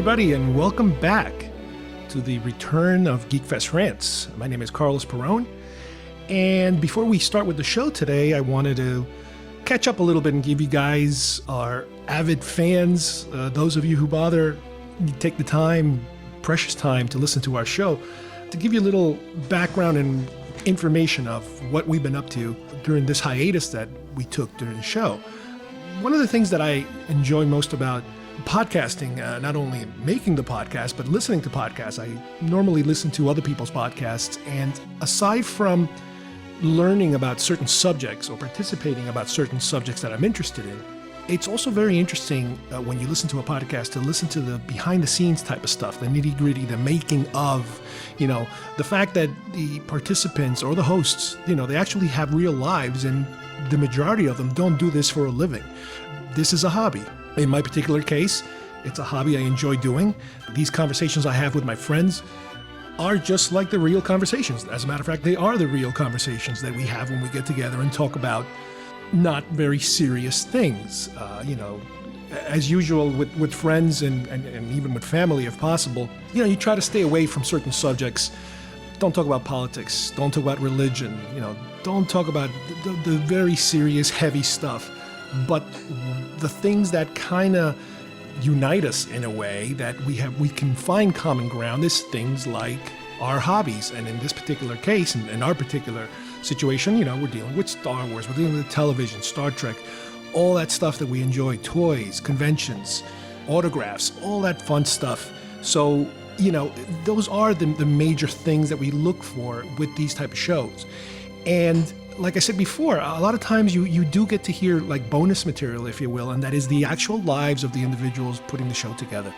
everybody, and welcome back to the return of GeekFest Rants. My name is Carlos Perron, and before we start with the show today, I wanted to catch up a little bit and give you guys, our avid fans, those of you who take the time, precious time to listen to our show, to give you a little background and information of what we've been up to during this hiatus that we took during the show. One of the things that I enjoy most about podcasting, not only making the podcast, but listening to podcasts. I normally listen to other people's podcasts, and aside from learning about certain subjects or participating about certain subjects that I'm interested in, it's also very interesting when you listen to a podcast to listen to the behind-the-scenes type of stuff, the nitty-gritty, the making of, the fact that the participants or the hosts, they actually have real lives, and the majority of them don't do this for a living. This is a hobby. In my particular case, it's a hobby I enjoy doing. These conversations I have with my friends are just like the real conversations. As a matter of fact, they are the real conversations that we have when we get together and talk about not very serious things. As usual with friends and even with family, if possible, you try to stay away from certain subjects. Don't talk about politics. Don't talk about religion. Don't talk about the very serious, heavy stuff. But the things that kind of unite us in a way that we can find common ground is things like our hobbies. And in this particular case, in our particular situation, we're dealing with Star Wars, we're dealing with television, Star Trek, all that stuff that we enjoy, toys, conventions, autographs, all that fun stuff. So, those are the major things that we look for with these type of shows. And like I said before, a lot of times you do get to hear like bonus material, if you will, and that is the actual lives of the individuals putting the show together.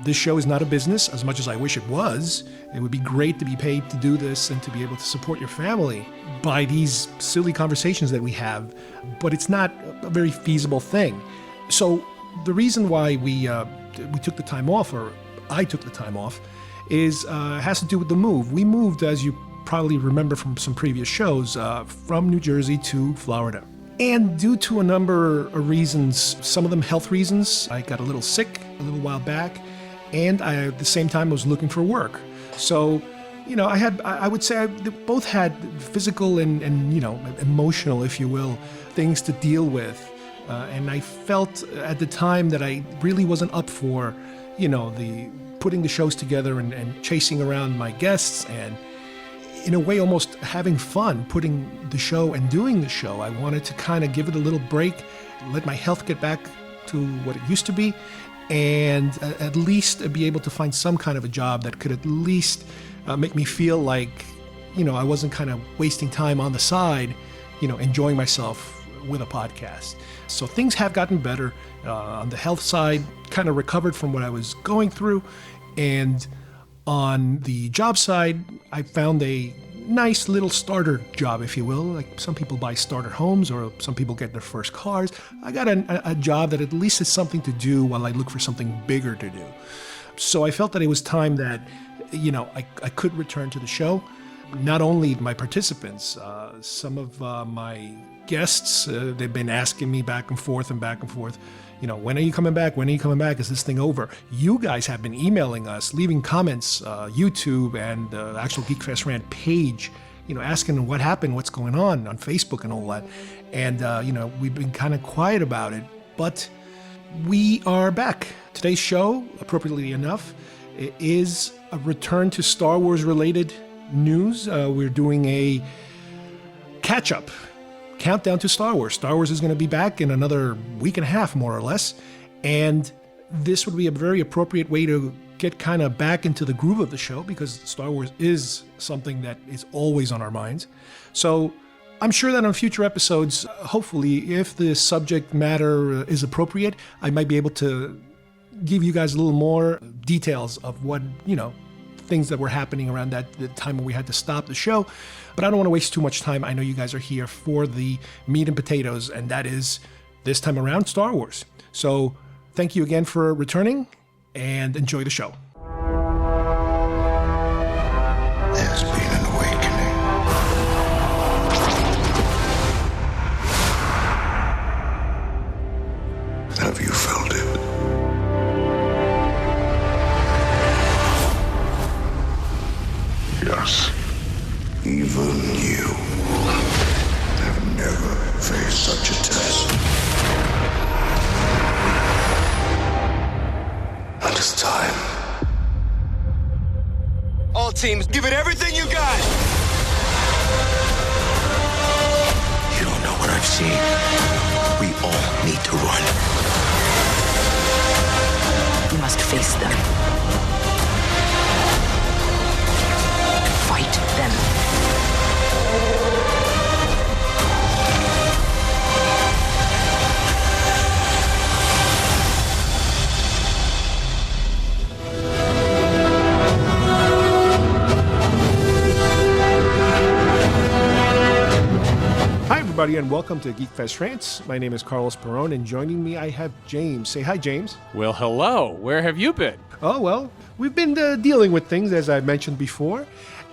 This show is not a business, as much as I wish it was. It would be great to be paid to do this and to be able to support your family by these silly conversations that we have, but it's not a very feasible thing. So the reason why we took the time off, or I took the time off, has to do with the move. We moved, as you probably remember from some previous shows, from New Jersey to Florida. And due to a number of reasons, some of them health reasons, I got a little sick a little while back, and at the same time I was looking for work. So, I would say I both had physical and emotional, if you will, things to deal with. And I felt at the time that I really wasn't up for, the putting the shows together and chasing around my guests and, in a way, almost having fun putting the show and doing the show. I wanted to kind of give it a little break, let my health get back to what it used to be, and at least be able to find some kind of a job that could at least make me feel like, I wasn't kind of wasting time on the side, enjoying myself with a podcast. So things have gotten better on the health side, kind of recovered from what I was going through, and on the job side, I found a nice little starter job, if you will. Like some people buy starter homes, or some people get their first cars. I got a job that at least is something to do while I look for something bigger to do. So I felt that it was time that, I could return to the show. Not only my participants, some of my guests, they've been asking me back and forth. When are you coming back? When are you coming back? Is this thing over? You guys have been emailing us, leaving comments, YouTube and the actual GeekFest Rant page, asking what happened, what's going on Facebook and all that. And, we've been kind of quiet about it, but we are back. Today's show, appropriately enough, is a return to Star Wars related news. We're doing a catch-up. Countdown to Star Wars. Star Wars is going to be back in another week and a half, more or less. And this would be a very appropriate way to get kind of back into the groove of the show, because Star Wars is something that is always on our minds. So I'm sure that on future episodes, hopefully, if the subject matter is appropriate, I might be able to give you guys a little more details of what, things that were happening around the time when we had to stop the show. But I don't want to waste too much time. I know you guys are here for the meat and potatoes, and that is, this time around, Star Wars. So thank you again for returning, and enjoy the show. There's been an awakening. Have you felt it? Even you have never faced such a test. And it's time. All teams, give it everything you got! You don't know what I've seen. We all need to run. You must face them. Fight them. Hi, everybody, and welcome to GeekFest Rants. My name is Carlos Perron, and joining me, I have James. Say hi, James. Well, hello. Where have you been? Oh, well, we've been dealing with things, as I mentioned before,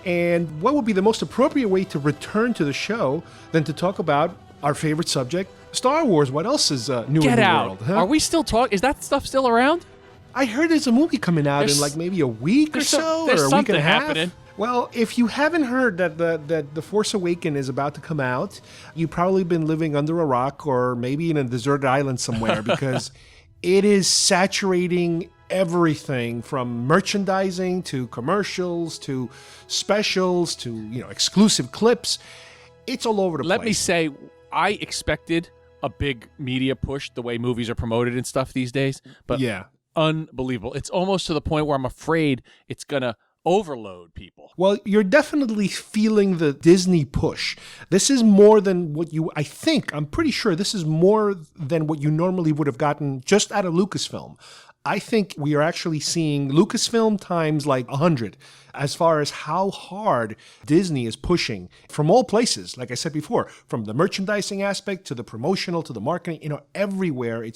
and what would be the most appropriate way to return to the show than to talk about our favorite subject, Star Wars. What else is new in the world? Huh? Are we still talking? Is that stuff still around? I heard there's a movie coming out in like maybe a week or so, or a week and a half. Happening. Well, if you haven't heard that the Force Awakens is about to come out, you've probably been living under a rock or maybe in a deserted island somewhere because it is saturating everything from merchandising to commercials to specials to exclusive clips. It's all over the place. Let me say, I expected a big media push the way movies are promoted and stuff these days, but yeah, unbelievable. It's almost to the point where I'm afraid it's gonna overload people. Well, you're definitely feeling the Disney push. This is more than what I'm pretty sure this is more than what you normally would have gotten just out of Lucasfilm. I think we are actually seeing Lucasfilm times like 100 as far as how hard Disney is pushing from all places. Like I said before, from the merchandising aspect to the promotional to the marketing, everywhere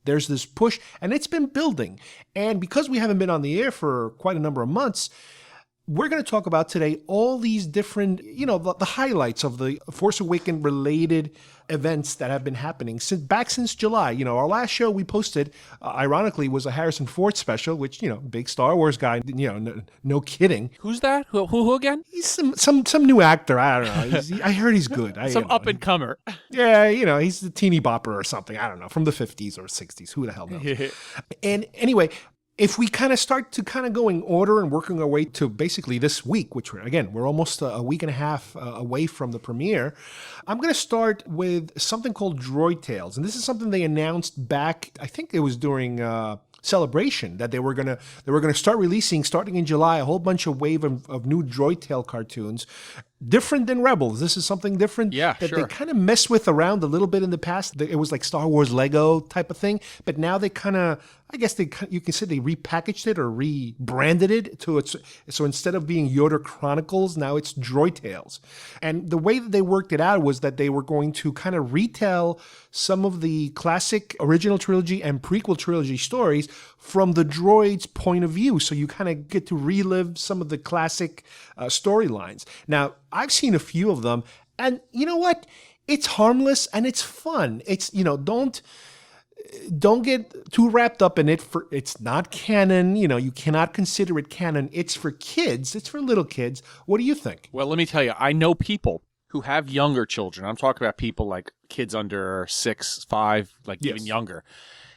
there's this push and it's been building. And because we haven't been on the air for quite a number of months, we're going to talk about today all these different, the highlights of the Force Awakens related events that have been happening since July. Our last show we posted, ironically, was a Harrison Ford special, which, big Star Wars guy, no kidding. Who's that? Who again? He's some new actor. I don't know. I heard he's good. Some up and comer. Yeah, he's the teeny bopper or something. I don't know, from the 50s or 60s. Who the hell knows? And anyway, if we kind of start to go in order and working our way to basically this week, which we're almost a week and a half away from the premiere, I'm going to start with something called Droid Tales. And this is something they announced back, I think it was during Celebration, that they were going to start releasing, starting in July, a whole bunch of wave of new Droid Tale cartoons. Different than Rebels. This is something different that they kind of mess with around a little bit in the past. It was like Star Wars Lego type of thing, but now they kind of, I guess you can say they repackaged it or rebranded it so instead of being Yoda Chronicles, now it's Droid Tales. And the way that they worked it out was that they were going to kind of retell some of the classic original trilogy and prequel trilogy stories from the droids' point of view. So you kind of get to relive some of the classic storylines. Now, I've seen a few of them, and you know what? It's harmless and it's fun. It's, don't get too wrapped up in it. It's not canon. You cannot consider it canon. It's for kids. It's for little kids. What do you think? Well, let me tell you, I know people who have younger children. I'm talking about people like kids under 6, 5, even younger.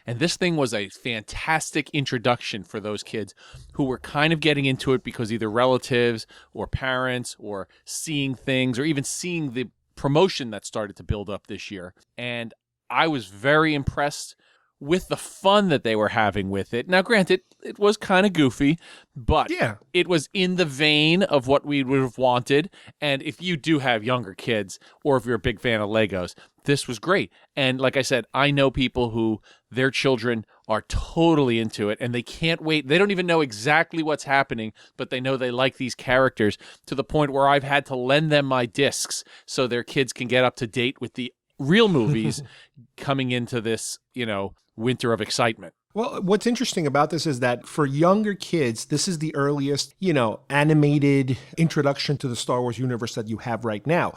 And this thing was a fantastic introduction for those kids who were kind of getting into it because either relatives or parents or seeing things or even seeing the promotion that started to build up this year. And I was very impressed with the fun that they were having with it. Now, granted, it was kind of goofy, but it was in the vein of what we would have wanted. And if you do have younger kids, or if you're a big fan of Legos, this was great. And like I said, I know people who their children are totally into it and they can't wait. They don't even know exactly what's happening, but they know they like these characters to the point where I've had to lend them my discs so their kids can get up to date with the real movies coming into this, winter of excitement. Well, what's interesting about this is that for younger kids, this is the earliest, animated introduction to the Star Wars universe that you have right now.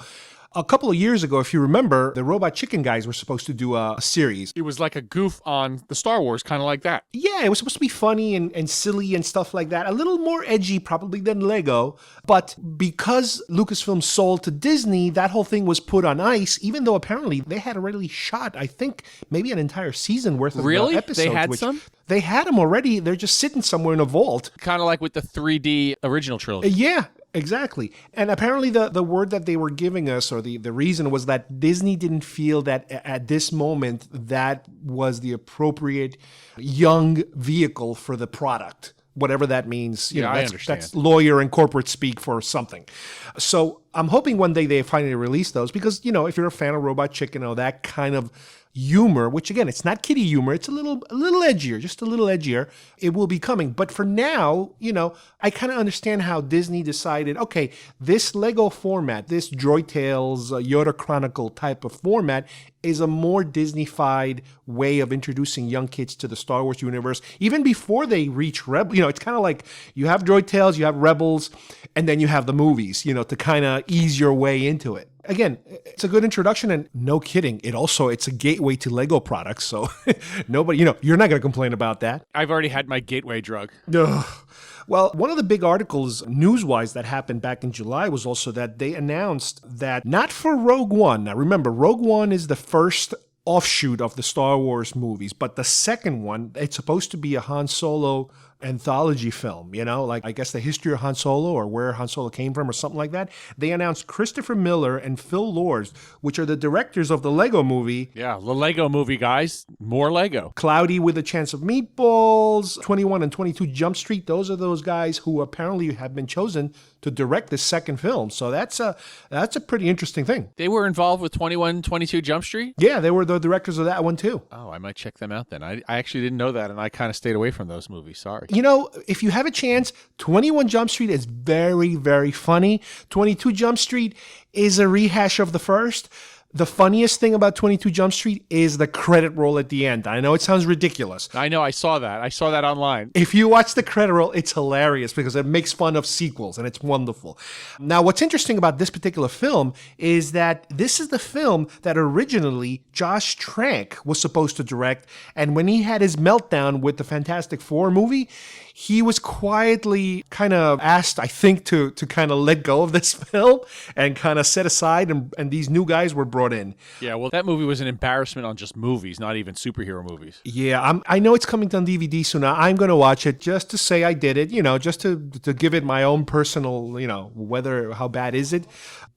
A couple of years ago, if you remember, the Robot Chicken guys were supposed to do a series. It was like a goof on the Star Wars, kind of like that. Yeah, it was supposed to be funny and silly and stuff like that. A little more edgy probably than Lego. But because Lucasfilm sold to Disney, that whole thing was put on ice, even though apparently they had already shot, I think, maybe an entire season worth of episodes. They had some? They had them already. They're just sitting somewhere in a vault. Kind of like with the 3D original trilogy. Yeah. Exactly. And apparently the word that they were giving us, or the reason, was that Disney didn't feel that at this moment that was the appropriate young vehicle for the product. Whatever that means. You know, I understand. That's lawyer and corporate speak for something. So I'm hoping one day they finally release those because, you know, if you're a fan of Robot Chicken or that kind of humor, which again, it's not kiddie humor, it's a little edgier, just a little edgier, it will be coming. But for now, you know, I kind of understand how Disney decided, okay, this Lego format, this Droid Tales, Yoda Chronicle type of format is a more Disney-fied way of introducing young kids to the Star Wars universe, even before they reach Rebels. You know, it's kind of like you have Droid Tales, you have Rebels, and then you have the movies, you know, to kind of ease your way into it. Again, it's a good introduction, and no kidding, it's a gateway to Lego products, so nobody, you know, you're not going to complain about that. I've already had my gateway drug. Ugh. Well, one of the big articles news-wise that happened back in July was also that they announced that not for Rogue One. Now remember, Rogue One is the first offshoot of the Star Wars movies, but the second one, it's supposed to be a Han Solo anthology film, you know, like I guess the history of Han Solo or where Han Solo came from or something like that. They announced Christopher Miller and Phil Lord, which are the directors of the Lego movie. Yeah, the Lego movie, guys. More Lego. Cloudy with a Chance of Meatballs, 21 and 22 Jump Street. Those are those guys who apparently have been chosen to direct this second film. So that's a pretty interesting thing. They were involved with 21, 22 Jump Street? Yeah, they were the directors of that one too. Oh, I might check them out then. I actually didn't know that, and I kind of stayed away from those movies. Sorry. You know, if you have a chance, 21 Jump Street is very, very funny. 22 Jump Street is a rehash of the first. The funniest thing about 22 Jump Street is the credit roll at the end. I know it sounds ridiculous. I know, I saw that. I saw that online. If you watch the credit roll, it's hilarious because it makes fun of sequels, and it's wonderful. Now, what's interesting about this particular film is that this is the film that originally Josh Trank was supposed to direct, and when he had his meltdown with the Fantastic Four movie, he was quietly kind of asked, I think, to kind of let go of this film and kind of set aside, and these new guys were brought in. Yeah, well, that movie was an embarrassment on just movies, not even superhero movies. Yeah, I know it's coming on DVD soon. I'm going to watch it just to say I did it, you know, just to give it my own personal, you know, how bad is it.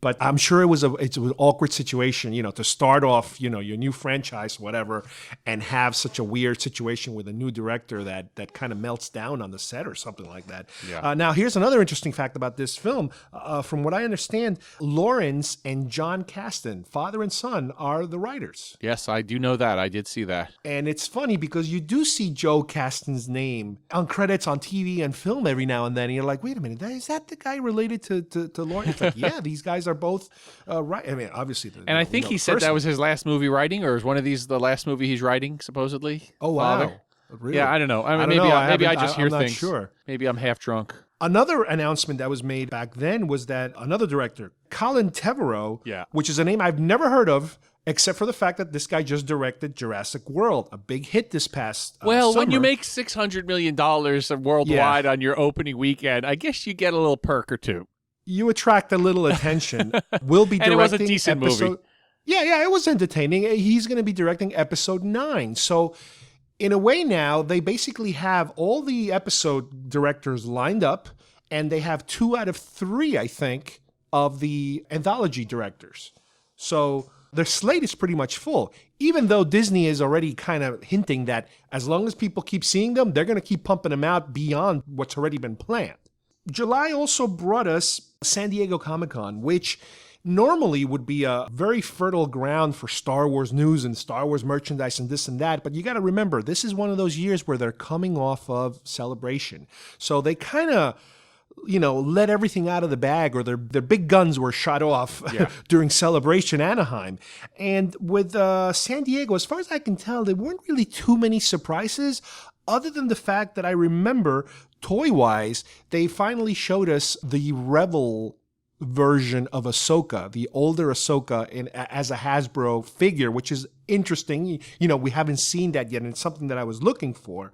But I'm sure it's an awkward situation, you know, to start off, you know, your new franchise, whatever, and have such a weird situation with a new director that kind of melts down on the set or something like that. Yeah. Now, here's another interesting fact about this film. From what I understand, Lawrence and John Kasdan, father and son, are the writers. Yes, I do know that. I did see that. And it's funny because you do see Joe Kasdan's name on credits on TV and film every now and then. And you're like, wait a minute, is that the guy related to Lawrence? It's like, yeah, these guys are both right. I mean, obviously. And I think he said that was his last movie writing, or is one of these the last movie he's writing, supposedly? Oh, wow. Really? Yeah, I don't know. I mean, maybe I just hear things. I'm not sure. Maybe I'm half drunk. Another announcement that was made back then was that another director, Colin Trevorrow, which is a name I've never heard of, except for the fact that this guy just directed Jurassic World, a big hit this past Well, summer. when you make $600 million worldwide on your opening weekend, I guess you get a little perk or two. You attract a little attention. We'll be directing and it was a decent movie. Yeah, it was entertaining. He's going to be directing episode 9. So in a way now, they basically have all the episode directors lined up, and they have 2 out of 3, I think, of the anthology directors. So their slate is pretty much full, even though Disney is already kind of hinting that as long as people keep seeing them, they're going to keep pumping them out beyond what's already been planned. July also brought us San Diego Comic-Con, which normally would be a very fertile ground for Star Wars news and Star Wars merchandise and this and that. But you got to remember, this is one of those years where they're coming off of Celebration. So they kind of, you know, let everything out of the bag, or their big guns were shot off during Celebration Anaheim. And with San Diego, as far as I can tell, there weren't really too many surprises, other than the fact that I remember toy-wise, they finally showed us the Rebel version of Ahsoka, the older Ahsoka as a Hasbro figure, which is interesting. You know, we haven't seen that yet, and it's something that I was looking for.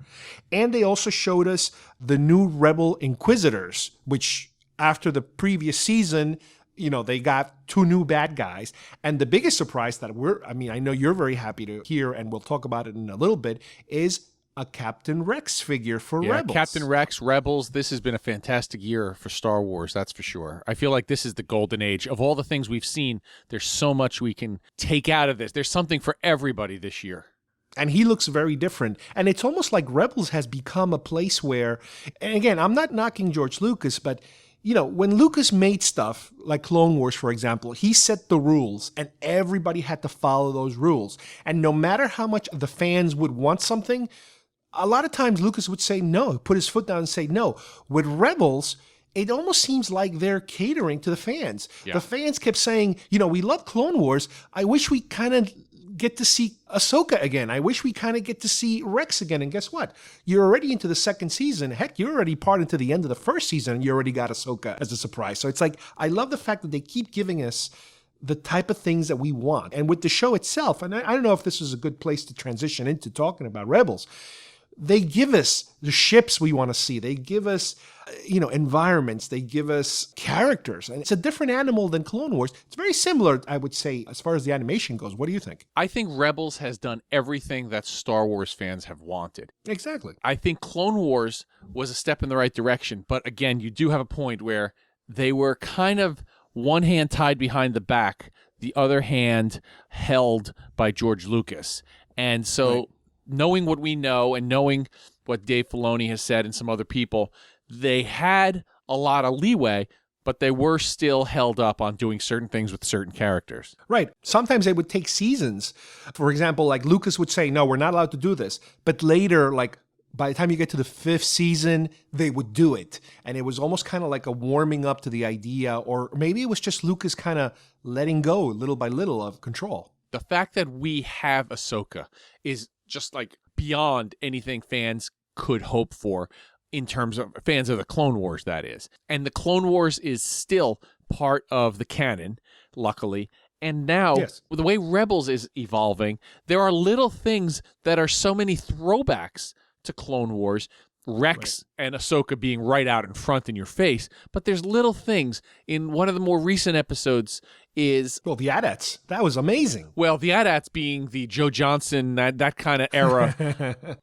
And they also showed us the new Rebel Inquisitors, which after the previous season, you know, they got 2 new bad guys. And the biggest surprise that I know you're very happy to hear, and we'll talk about it in a little bit, is a Captain Rex figure for Rebels. Captain Rex, Rebels. This has been a fantastic year for Star Wars, that's for sure. I feel like this is the golden age. Of all the things we've seen, there's so much we can take out of this. There's something for everybody this year. And he looks very different. And it's almost like Rebels has become a place where, and again, I'm not knocking George Lucas, but you know, when Lucas made stuff like Clone Wars, for example, he set the rules and everybody had to follow those rules. And no matter how much the fans would want something, a lot of times Lucas would say no, put his foot down and say no. With Rebels, it almost seems like they're catering to the fans. Yeah. The fans kept saying, you know, we love Clone Wars. I wish we kind of get to see Ahsoka again. I wish we kind of get to see Rex again. And guess what? You're already into the second season. Heck, you're already part into the end of the first season and you already got Ahsoka as a surprise. So it's like, I love the fact that they keep giving us the type of things that we want. And with the show itself, and I don't know if this is a good place to transition into talking about Rebels, they give us the ships we want to see. They give us, you know, environments. They give us characters. And it's a different animal than Clone Wars. It's very similar, I would say, as far as the animation goes. What do you think? I think Rebels has done everything that Star Wars fans have wanted. Exactly. I think Clone Wars was a step in the right direction. But again, you do have a point where they were kind of one hand tied behind the back, the other hand held by George Lucas. And so... Right. Knowing what we know and knowing what Dave Filoni has said and some other people, they had a lot of leeway, but they were still held up on doing certain things with certain characters. Right. Sometimes they would take seasons. For example, like Lucas would say, no, we're not allowed to do this. But later, like by the time you get to the 5th season, they would do it. And it was almost kind of like a warming up to the idea, or maybe it was just Lucas kind of letting go little by little of control. The fact that we have Ahsoka is just like beyond anything fans could hope for in terms of fans of the Clone Wars, that is. And the Clone Wars is still part of the canon, luckily. And now, yes, the way Rebels is evolving, there are little things that are so many throwbacks to Clone Wars. Rex and Ahsoka being right out in front in your face. But there's little things. In one of the more recent episodes is... Well, the AT-ATs. That was amazing. Well, the AT-ATs being the Joe Johnson, that kind of era.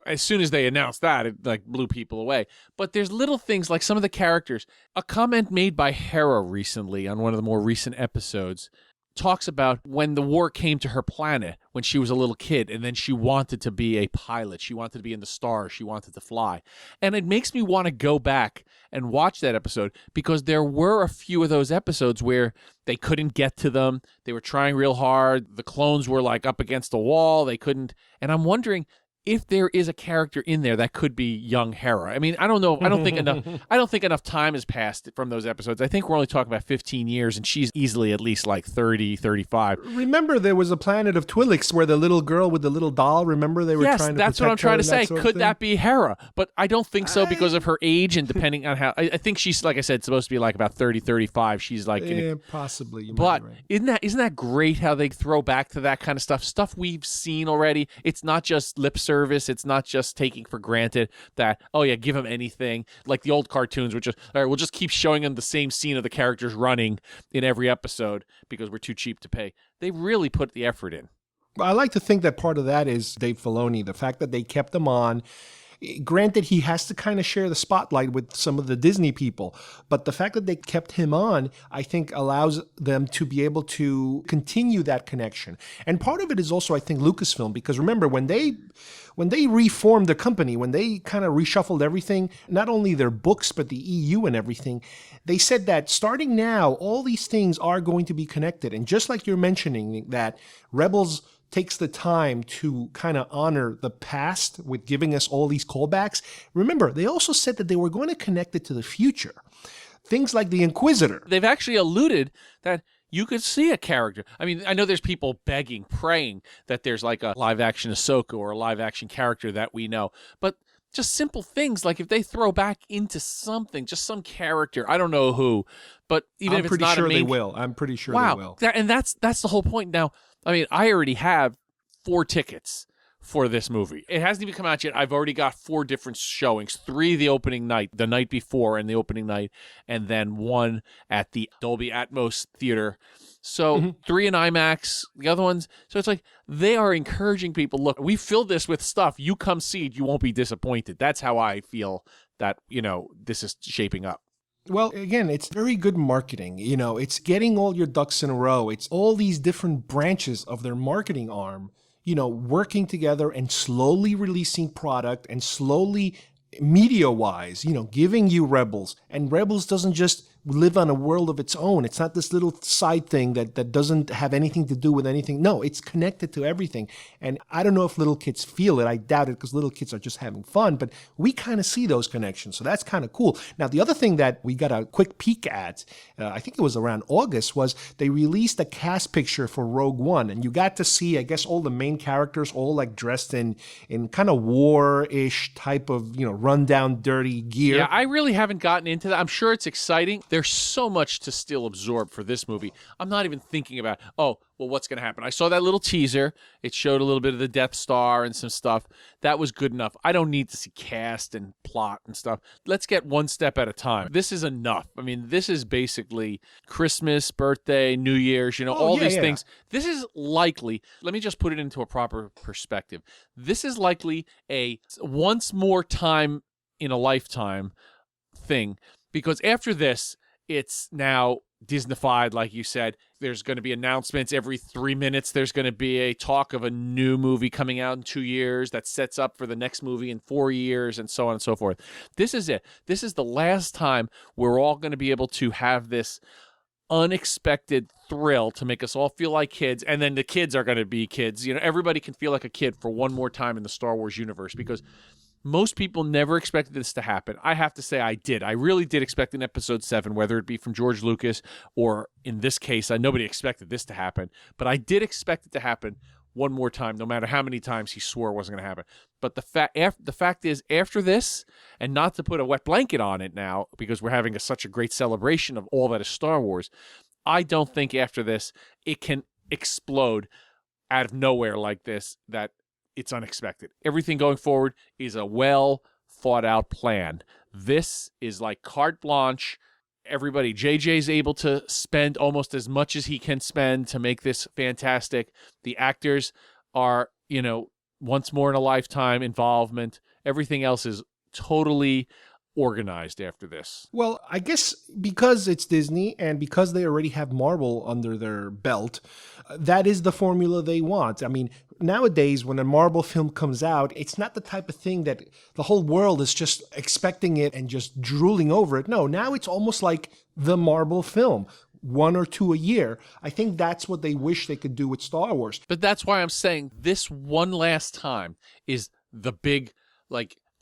As soon as they announced that, it like blew people away. But there's little things like some of the characters. A comment made by Hera recently on one of the more recent episodes talks about when the war came to her planet when she was a little kid, and then she wanted to be a pilot. She wanted to be in the stars. She wanted to fly. And it makes me want to go back and watch that episode, because there were a few of those episodes where they couldn't get to them. They were trying real hard. The clones were like up against the wall. They couldn't. And I'm wondering if there is a character in there that could be young Hera. I mean, I don't know. I don't think enough time has passed from those episodes. I think we're only talking about 15 years, and she's easily at least like 30, 35. Remember, there was a planet of Twi'leks where the little girl with the little doll, remember they were trying to protect her? Yes, that's what I'm trying to say. Could that be Hera? But I don't think so, because of her age, and depending on how... I think she's, like I said, supposed to be like about 30, 35. She's like... possibly. But right. Isn't that great how they throw back to that kind of stuff we've seen already? It's not just lip service. It's not just taking for granted that, oh yeah, give them anything. Like the old cartoons, which is, all right, we'll just keep showing them the same scene of the characters running in every episode because we're too cheap to pay. They really put the effort in. I like to think that part of that is Dave Filoni, the fact that they kept them on. Granted, he has to kind of share the spotlight with some of the Disney people, but the fact that they kept him on, I think, allows them to be able to continue that connection. And part of it is also, I think, Lucasfilm, because remember, when they reformed the company, when they kind of reshuffled everything, not only their books, but the EU and everything, they said that starting now, all these things are going to be connected. And just like you're mentioning that Rebels takes the time to kind of honor the past with giving us all these callbacks. Remember, they also said that they were going to connect it to the future. Things like the Inquisitor. They've actually alluded that you could see a character. I mean, I know there's people begging, praying that there's like a live-action Ahsoka or a live-action character that we know. But just simple things like if they throw back into something, just some character, I don't know who, but even if it's not a main, they will. I'm pretty sure wow, they will. And that's the whole point. Now, I mean, I already have 4 tickets for this movie. It hasn't even come out yet. I've already got 4 different showings, 3 the opening night, the night before and the opening night, and then 1 at the Dolby Atmos Theater. So 3 in IMAX, the other ones. So it's like they are encouraging people, look, we filled this with stuff. You come see it, you won't be disappointed. That's how I feel that, this is shaping up. Well, again, it's very good marketing. It's getting all your ducks in a row. It's all these different branches of their marketing arm, working together and slowly releasing product and slowly media-wise, giving you Rebels. And Rebels doesn't just live on a world of its own. It's not this little side thing that doesn't have anything to do with anything. No, it's connected to everything. And I don't know if little kids feel it. I doubt it because little kids are just having fun, but we kind of see those connections. So that's kind of cool. Now, the other thing that we got a quick peek at, I think it was around August, was they released a cast picture for Rogue One. And you got to see, I guess, all the main characters all like dressed in kind of war-ish type of, rundown, dirty gear. Yeah, I really haven't gotten into that. I'm sure it's exciting. There's so much to still absorb for this movie. I'm not even thinking about, what's going to happen? I saw that little teaser. It showed a little bit of the Death Star and some stuff. That was good enough. I don't need to see cast and plot and stuff. Let's get one step at a time. This is enough. I mean, this is basically Christmas, birthday, New Year's, all these things. This is likely, let me just put it into a proper perspective. This is likely a once more time in a lifetime thing, because after this, it's now Disneyfied, like you said. There's going to be announcements every 3 minutes. There's going to be a talk of a new movie coming out in 2 years that sets up for the next movie in 4 years, and so on and so forth. This is it. This is the last time we're all going to be able to have this unexpected thrill to make us all feel like kids, and then the kids are going to be kids. Everybody can feel like a kid for one more time in the Star Wars universe, because most people never expected this to happen. I have to say I did. I really did expect an Episode 7, whether it be from George Lucas or, in this case, nobody expected this to happen. But I did expect it to happen one more time, no matter how many times he swore it wasn't going to happen. But the fact is, after this, and not to put a wet blanket on it now, because we're having such a great celebration of all that is Star Wars, I don't think after this it can explode out of nowhere like this, that it's unexpected. Everything going forward is a well thought out plan. This is like carte blanche. Everybody, JJ's able to spend almost as much as he can spend to make this fantastic. The actors are, once more in a lifetime involvement. Everything else is totally organized after this. Well, I guess because it's Disney and because they already have Marvel under their belt, that is the formula they want. I mean, nowadays when a Marvel film comes out, it's not the type of thing that the whole world is just expecting it and just drooling over it. No, now it's almost like the Marvel film. 1 or 2 a year. I think that's what they wish they could do with Star Wars. But that's why I'm saying this one last time is the big,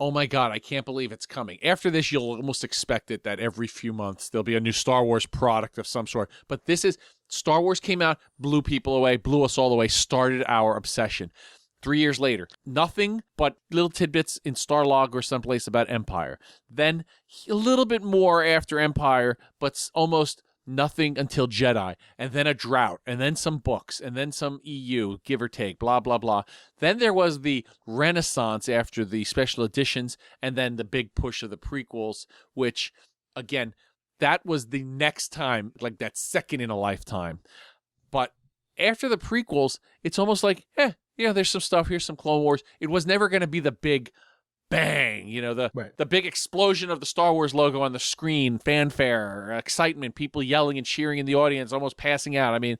oh my God, I can't believe it's coming. After this, you'll almost expect it that every few months there'll be a new Star Wars product of some sort. But this is, Star Wars came out, blew people away, blew us all away, started our obsession. 3 years later, nothing but little tidbits in Starlog or someplace about Empire. Then a little bit more after Empire, but almost nothing until Jedi, and then a drought, and then some books, and then some EU, give or take, blah, blah, blah. Then there was the Renaissance after the special editions, and then the big push of the prequels, which, again, that was the next time, like that second in a lifetime. But after the prequels, it's almost like, there's some stuff, here's some Clone Wars. It was never going to be the big bang, the big explosion of the Star Wars logo on the screen, fanfare, excitement, people yelling and cheering in the audience, almost passing out. I mean,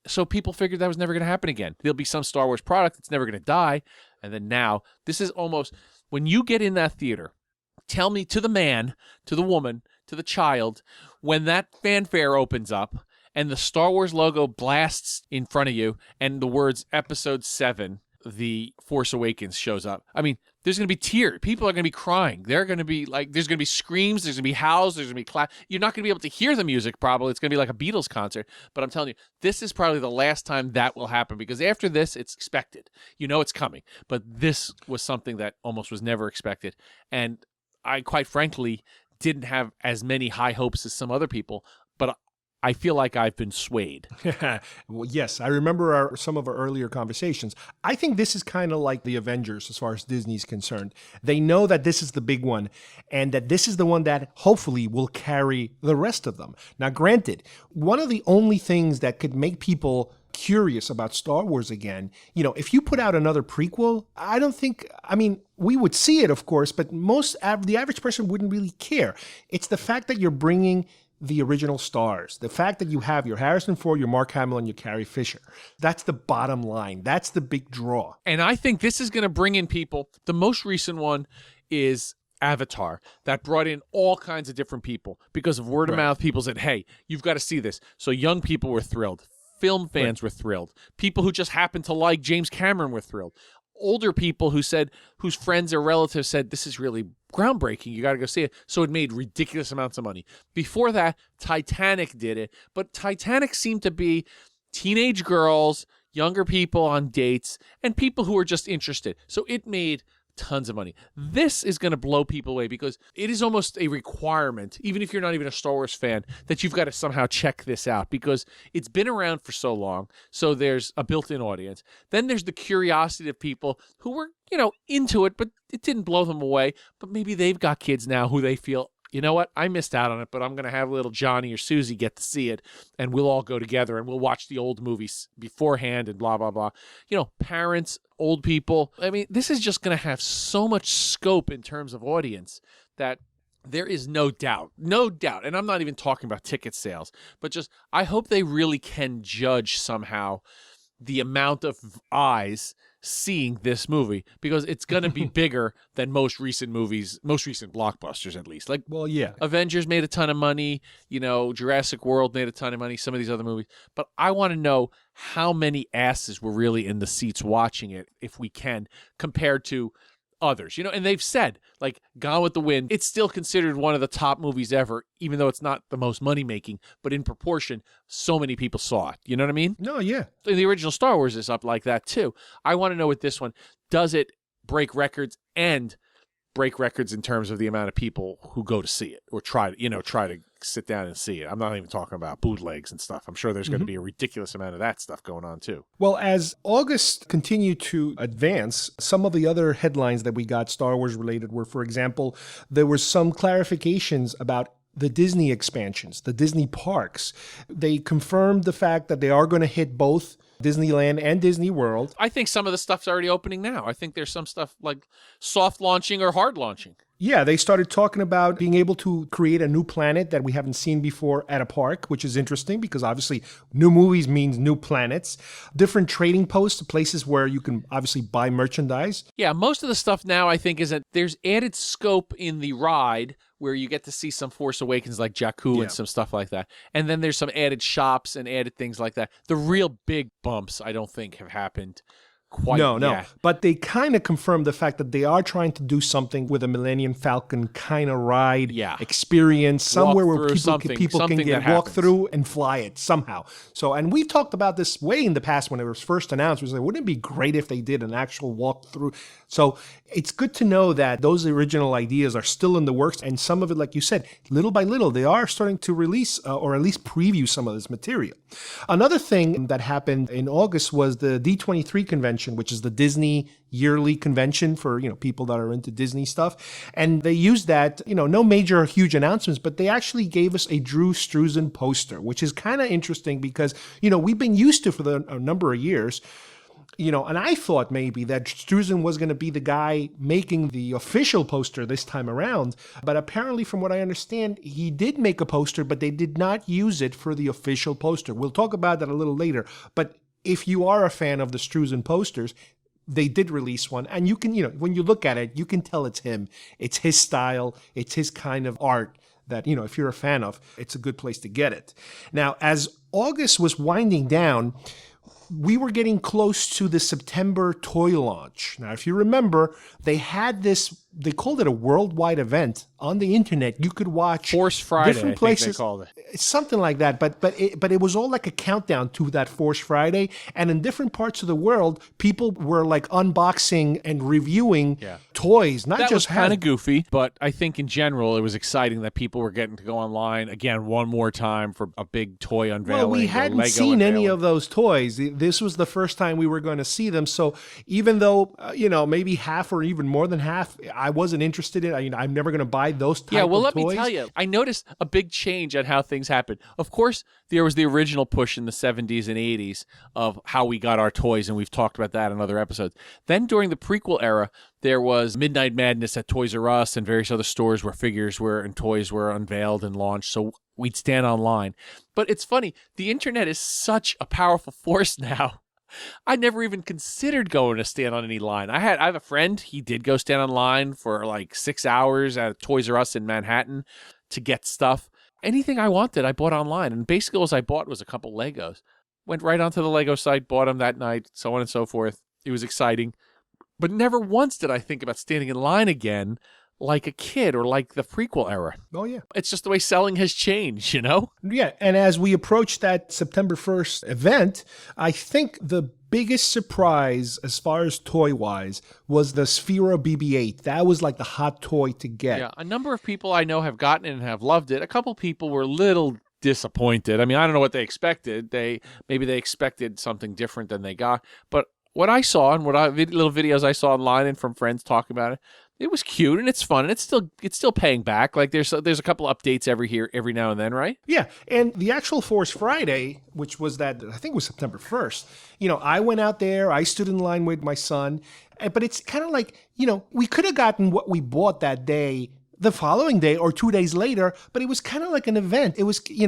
so people figured that was never going to happen again. There'll be some Star Wars product that's never going to die. And then now, this is almost, when you get in that theater, tell me, to the man, to the woman, to the child, when that fanfare opens up and the Star Wars logo blasts in front of you and the words Episode 7, The Force Awakens shows up. I mean, there's going to be tears. People are going to be crying. They're going to be like, there's going to be screams. There's going to be howls. There's going to be You're not going to be able to hear the music probably. It's going to be like a Beatles concert. But I'm telling you, this is probably the last time that will happen, because after this, it's expected. You know it's coming. But this was something that almost was never expected. And I, quite frankly, didn't have as many high hopes as some other people. But I feel like I've been swayed. Well, yes, I remember some of our earlier conversations. I think this is kind of like the Avengers as far as Disney's concerned. They know that this is the big one, and that this is the one that hopefully will carry the rest of them. Now, granted, one of the only things that could make people curious about Star Wars again, if you put out another prequel, we would see it, of course, but the average person wouldn't really care. It's the fact that you're bringing the original stars, the fact that you have your Harrison Ford, your Mark Hamill, and your Carrie Fisher. That's the bottom line. That's the big draw. And I think this is going to bring in people. The most recent one is Avatar. That brought in all kinds of different people because of word of mouth. People said, hey, you've got to see this. So young people were thrilled. Film fans were thrilled. People who just happened to like James Cameron were thrilled. Older people whose friends or relatives said, this is really groundbreaking. You got to go see it. So it made ridiculous amounts of money. Before that, Titanic did it. But Titanic seemed to be teenage girls, younger people on dates, and people who were just interested. So it made tons of money. This is going to blow people away because it is almost a requirement, even if you're not even a Star Wars fan, that you've got to somehow check this out because it's been around for so long. So there's a built-in audience. Then there's the curiosity of people who were, into it, but it didn't blow them away. But maybe they've got kids now who they feel, you know what? I missed out on it, but I'm going to have little Johnny or Susie get to see it, and we'll all go together, and we'll watch the old movies beforehand and blah, blah, blah. Parents, old people. I mean, this is just going to have so much scope in terms of audience that there is no doubt, and I'm not even talking about ticket sales, but just I hope they really can judge somehow the amount of eyes seeing this movie because it's going to be bigger than most recent blockbusters, at least. Like, well, yeah, Avengers made a ton of money, Jurassic World made a ton of money, some of these other movies. But I want to know how many asses were really in the seats watching it, if we can, compared to others, and they've said, like, Gone with the Wind, it's still considered one of the top movies ever, even though it's not the most money-making, but in proportion, so many people saw it. You know what I mean? No, yeah. And the original Star Wars is up like that, too. I want to know with this one, does it break records and break records in terms of the amount of people who go to see it or try to sit down and see it? I'm not even talking about bootlegs and stuff. I'm sure there's going to be a ridiculous amount of that stuff going on too. Well, as August continued to advance, some of the other headlines that we got Star Wars related were, for example, there were some clarifications about the Disney expansions, the Disney parks. They confirmed the fact that they are going to hit both Disneyland and Disney World. I think some of the stuff's already opening now. I think there's some stuff like soft launching or hard launching. Yeah, they started talking about being able to create a new planet that we haven't seen before at a park, which is interesting because obviously new movies means new planets. Different trading posts, places where you can obviously buy merchandise. Yeah, most of the stuff now I think is that there's added scope in the ride where you get to see some Force Awakens like Jakku and some stuff like that. And then there's some added shops and added things like that. The real big bumps I don't think have happened quite No. yet. But they kind of confirmed the fact that they are trying to do something with a Millennium Falcon kind of ride experience, somewhere where people can walk through and fly it somehow. So, and we've talked about this way in the past when it was first announced. We was like, wouldn't it be great if they did an actual walkthrough? So it's good to know that those original ideas are still in the works. And some of it, like you said, little by little, they are starting to release or at least preview some of this material. Another thing that happened in August was the D23 convention, which is the Disney yearly convention for, people that are into Disney stuff. And they used that, no major huge announcements, but they actually gave us a Drew Struzan poster, which is kind of interesting because, we've been used to for a number of years. And I thought maybe that Struzan was going to be the guy making the official poster this time around. But apparently, from what I understand, he did make a poster, but they did not use it for the official poster. We'll talk about that a little later. But if you are a fan of the Struzan posters, they did release one. And you can, when you look at it, you can tell it's him. It's his style. It's his kind of art that, if you're a fan of, it's a good place to get it. Now, as August was winding down, we were getting close to the September toy launch. Now, if you remember, they had this, they called it a worldwide event on the internet. You could watch Force Friday, different places. I think they called it. Something like that, but it was all like a countdown to that Force Friday, and in different parts of the world, people were like unboxing and reviewing toys, not that just was kind of goofy, but I think in general it was exciting that people were getting to go online again one more time for a big toy unveiling. Well, we hadn't seen any of those toys. This was the first time we were going to see them. So even though maybe half or even more than half, I wasn't interested in. I'm never going to buy those type of toys. Yeah, well, let me tell you, I noticed a big change on how things happened. Of course, there was the original push in the 70s and 80s of how we got our toys, and we've talked about that in other episodes. Then during the prequel era, there was Midnight Madness at Toys R Us and various other stores where figures were and toys were unveiled and launched, so we'd stand online. But it's funny, the internet is such a powerful force now. I never even considered going to stand on any line. I have a friend, he did go stand on line for like 6 hours at Toys R Us in Manhattan to get stuff. Anything I wanted, I bought online. And basically all I bought was a couple Legos. Went right onto the Lego site, bought them that night, so on and so forth. It was exciting. But never once did I think about standing in line again like a kid or like the prequel era. Oh, yeah. It's just the way selling has changed, you know? Yeah, and as we approach that September 1st event, I think the biggest surprise as far as toy-wise was the Sphero BB-8. That was like the hot toy to get. Yeah, a number of people I know have gotten it and have loved it. A couple people were a little disappointed. I mean, I don't know what they expected. Maybe they expected something different than they got. But what I saw and little videos I saw online and from friends talking about it, it was cute and it's fun and it's still paying back. Like there's a couple updates every now and then, right? Yeah, and the actual Force Friday, which was that I think it was September 1st. I went out there, I stood in line with my son, but it's kind of like we could have gotten what we bought that day the following day or 2 days later, but it was kind of like an event. It was, you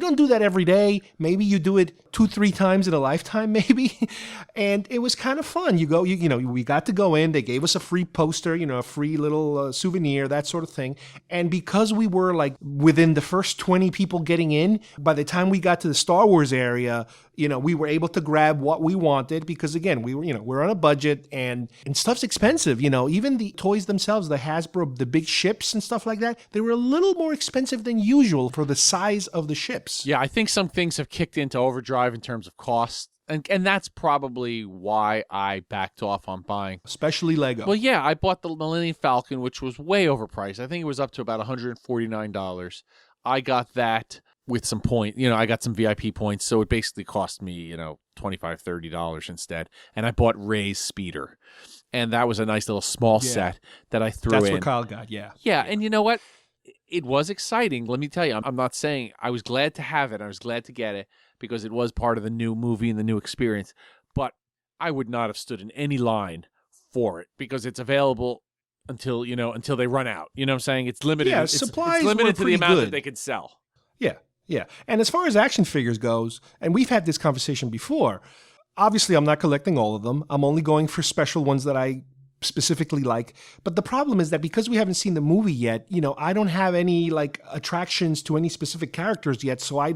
don't do that every day. Maybe you do it 2-3 times in a lifetime, maybe. And it was kind of fun. We got to go in. They gave us a free poster, a free little souvenir, that sort of thing. And because we were like within the first 20 people getting in, by the time we got to the Star Wars area, we were able to grab what we wanted because again, we're on a budget and stuff's expensive. Even the toys themselves, the Hasbro, the big ships and stuff like that, they were a little more expensive than usual for the size of the ships. Yeah, I think some things have kicked into overdrive in terms of cost. And that's probably why I backed off on buying. Especially Lego. Well, yeah, I bought the Millennium Falcon, which was way overpriced. I think it was up to about $149. I got that with some I got some VIP points, so it basically cost me, $25, $30 instead. And I bought Rey's speeder. And that was a nice little small set that I threw in. That's what Kyle got, yeah. Yeah, and you know what? It was exciting. Let me tell you, I'm not saying I was glad to have it. I was glad to get it because it was part of the new movie and the new experience. But I would not have stood in any line for it because it's available until they run out. You know what I'm saying? It's limited. Yeah, it's supplies limited were to the amount good. that they can sell. Yeah, yeah. And as far as action figures goes, and we've had this conversation before, obviously I'm not collecting all of them. I'm only going for special ones that I specifically like. But the problem is that because we haven't seen the movie yet, I don't have any like attractions to any specific characters yet. So I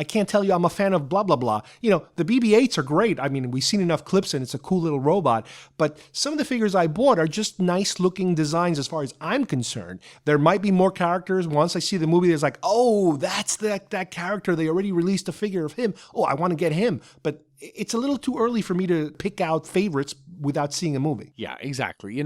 can't tell you I'm a fan of blah, blah, blah. The BB-8s are great. I mean, we've seen enough clips and it's a cool little robot. But some of the figures I bought are just nice looking designs as far as I'm concerned. There might be more characters. Once I see the movie, there's like, oh, that's that character. They already released a figure of him. Oh, I want to get him. But it's a little too early for me to pick out favorites without seeing a movie. Yeah, exactly.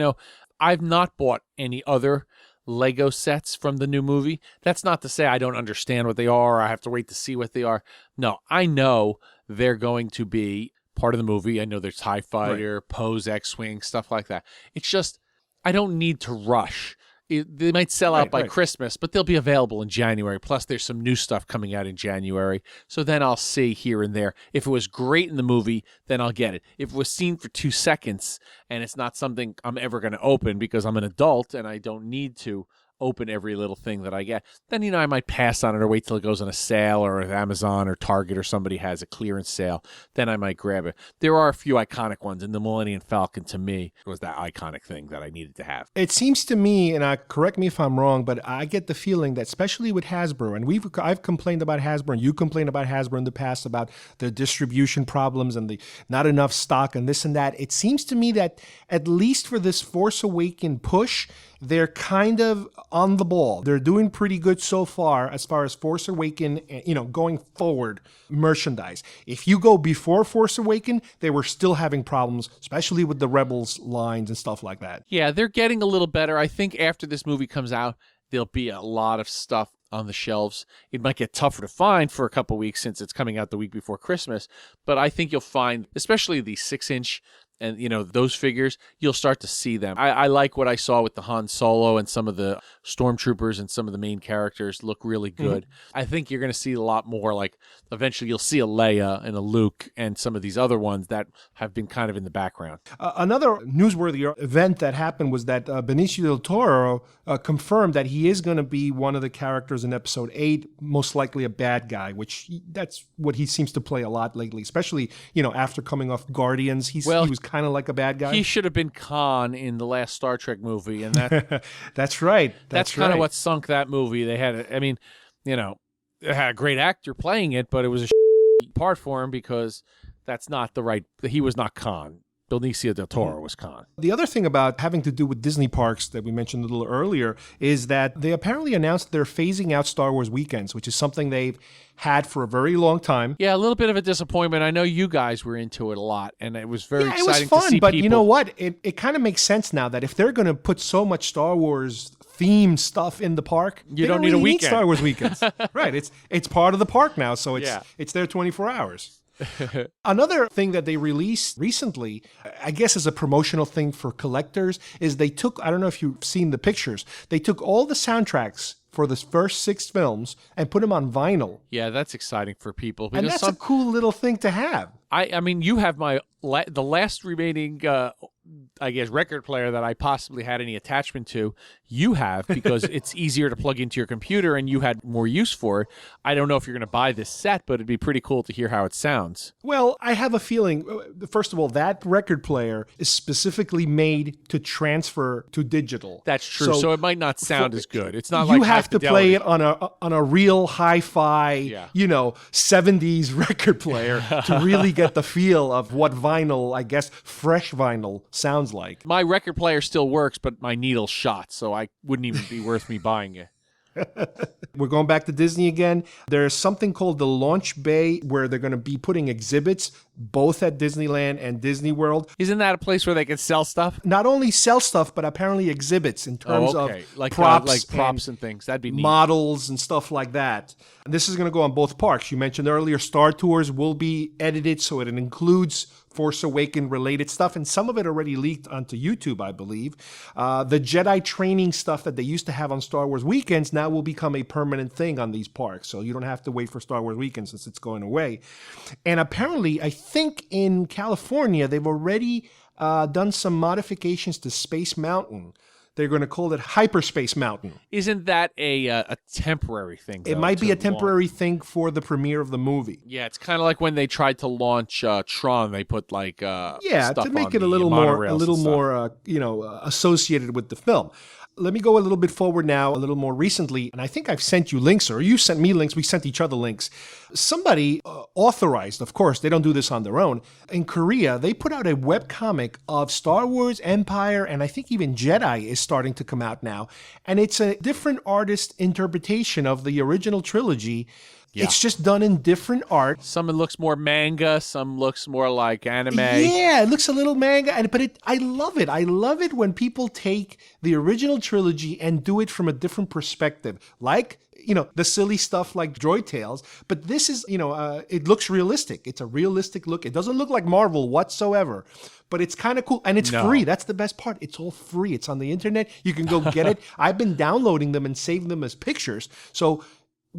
I've not bought any other Lego sets from the new movie. That's not to say I don't understand what they are or I have to wait to see what they are. No, I know they're going to be part of the movie. I know there's TIE Fighter, Poe's X-Wing, stuff like that. It's just, I don't need to rush. They might sell out by Christmas, but they'll be available in January. Plus, there's some new stuff coming out in January. So then I'll see here and there. If it was great in the movie, then I'll get it. If it was seen for 2 seconds and it's not something I'm ever going to open because I'm an adult and I don't need to, open every little thing that I get. Then, I might pass on it or wait till it goes on a sale, or if Amazon or Target or somebody has a clearance sale, then I might grab it. There are a few iconic ones, and the Millennium Falcon to me was that iconic thing that I needed to have. It seems to me, and correct me if I'm wrong, but I get the feeling that especially with Hasbro, and I've complained about Hasbro, and you complained about Hasbro in the past about the distribution problems and the not enough stock and this and that. It seems to me that at least for this Force Awakens push, they're kind of on the ball. They're doing pretty good so far as Force Awakens, going forward merchandise. If you go before Force Awakens, they were still having problems, especially with the Rebels lines and stuff like that. Yeah, they're getting a little better. I think after this movie comes out, there'll be a lot of stuff on the shelves. It might get tougher to find for a couple weeks since it's coming out the week before Christmas, but I think you'll find, especially the 6-inch and, those figures, you'll start to see them. I like what I saw with the Han Solo, and some of the stormtroopers and some of the main characters look really good. Mm-hmm. I think you're going to see a lot more, like eventually you'll see a Leia and a Luke and some of these other ones that have been kind of in the background. Another newsworthy event that happened was that Benicio del Toro confirmed that he is going to be one of the characters in Episode 8, most likely a bad guy, which that's what he seems to play a lot lately, especially, after coming off Guardians. He was kind of like a bad guy. He should have been Khan in the last Star Trek movie, and that that's right. That's kind of what sunk that movie. They had, it had a great actor playing it, but it was a part for him because that's not the right. He was not Khan. Benicio del Toro was Khan. The other thing about having to do with Disney parks that we mentioned a little earlier is that they apparently announced they're phasing out Star Wars weekends, which is something they've had for a very long time. Yeah, a little bit of a disappointment. I know you guys were into it a lot, and it was very exciting it was fun, to see but people. You know what? It kind of makes sense now that if they're going to put so much Star Wars themed stuff in the park, you don't need a weekend. Star Wars weekends. Right. It's part of the park now, so it's there 24 hours. Another thing that they released recently, I guess as a promotional thing for collectors, is they took, I don't know if you've seen the pictures, they took all the soundtracks for the first 6 films and put them on vinyl. Yeah, that's exciting for people. And that's a cool little thing to have. I mean, you have the last remaining, record player that I possibly had any attachment to. You have, because it's easier to plug into your computer and you had more use for it. I don't know if you're going to buy this set, but it'd be pretty cool to hear how it sounds. Well, I have a feeling, first of all, that record player is specifically made to transfer to digital. That's true. So it might not sound as good. It's not like you have to play it on a real hi-fi, 70s record player to really get the feel of what vinyl, I guess, fresh vinyl sounds like. My record player still works, but my needle's shot, so I wouldn't even be worth me buying it. We're going back to Disney again. There's something called the Launch Bay where they're going to be putting exhibits both at Disneyland and Disney World. Isn't that a place where they can sell stuff? Not only sell stuff, but apparently exhibits in terms of like props and things. That'd be neat. Models and stuff like that. And this is going to go on both parks. You mentioned earlier Star Tours will be edited so it includes Force Awakens related stuff, and some of it already leaked onto YouTube, I believe. The Jedi training stuff that they used to have on Star Wars weekends now will become a permanent thing on these parks, so you don't have to wait for Star Wars weekends since it's going away. And apparently, I think in California, they've already done some modifications to Space Mountain. They're going to call it Hyperspace Mountain. Isn't that a temporary thing, though? It might be a temporary thing for the premiere of the movie. Yeah, it's kind of like when they tried to launch Tron. They put stuff to make it a little more associated with the film. Let me go a little bit forward now, a little more recently, and I think I've sent you links, or you sent me links. We sent each other links. Somebody authorized, of course, they don't do this on their own. In Korea, they put out a webcomic of Star Wars, Empire, and I think even Jedi is starting to come out now. And it's a different artist interpretation of the original trilogy. Yeah. It's just done in different art. Some it looks more manga, some looks more like anime. Yeah, it looks a little manga, but I love it. I love it when people take the original trilogy and do it from a different perspective. Like, the silly stuff like Droid Tales, but this is, it looks realistic. It's a realistic look. It doesn't look like Marvel whatsoever, but it's kind of cool. And it's free. That's the best part. It's all free. It's on the internet. You can go get it. I've been downloading them and saving them as pictures. So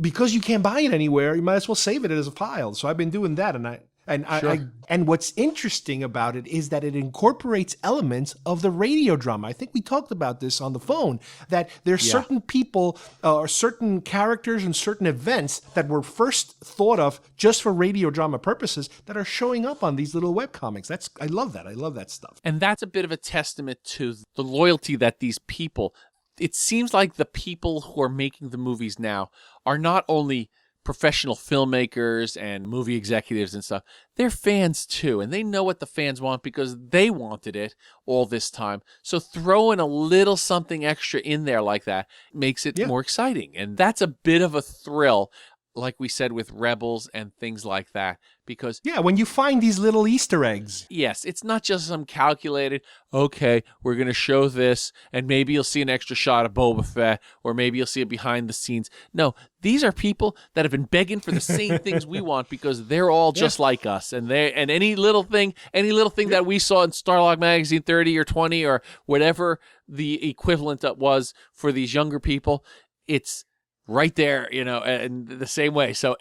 because you can't buy it anywhere, you might as well save it as a file. So I've been doing that, and And Sure. and what's interesting about it is that it incorporates elements of the radio drama. I think we talked about this on the phone, that there's certain people or certain characters and certain events that were first thought of just for radio drama purposes that are showing up on these little webcomics. I love that. I love that stuff. And that's a bit of a testament to the loyalty that these people, it seems like the people who are making the movies now are not only professional filmmakers and movie executives and stuff, they're fans too, and they know what the fans want because they wanted it all this time. So throwing a little something extra in there like that makes it more exciting, and that's a bit of a thrill, like we said with Rebels and things like that, because when you find these little Easter eggs. yes, it's not just some calculated, okay, we're going to show this, and maybe you'll see an extra shot of Boba Fett, or maybe you'll see it behind the scenes. No, these are people that have been begging for the same things we want because they're all just like us. And any little thing that we saw in Starlog Magazine 30 or 20 or whatever the equivalent was for these younger people, it's right there, and the same way. So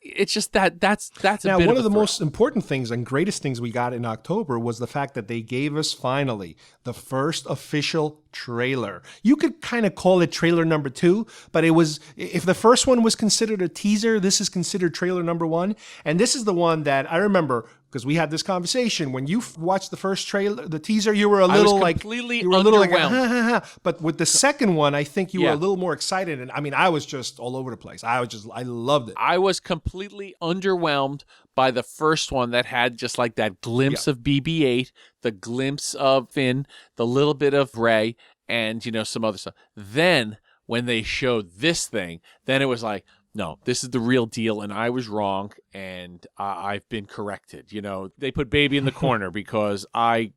it's just that's a now bit one of of the thrill. most important things and greatest things we got in October was the fact that they gave us finally the first official trailer. You could kind of call it trailer number 2, but it was, if the first one was considered a teaser, this is considered trailer number 1. And this is the one that I remember, because we had this conversation when you watched the first trailer, the teaser, you were a little completely underwhelmed. But with the second one, I think you were a little more excited. And I mean, I was just all over the place. I loved it. I was completely underwhelmed by the first one that had just like that glimpse of BB-8, the glimpse of Finn, the little bit of Rey, and some other stuff. Then when they showed this thing, then it was like, no, this is the real deal, and I was wrong, and I've been corrected. They put baby in the corner because I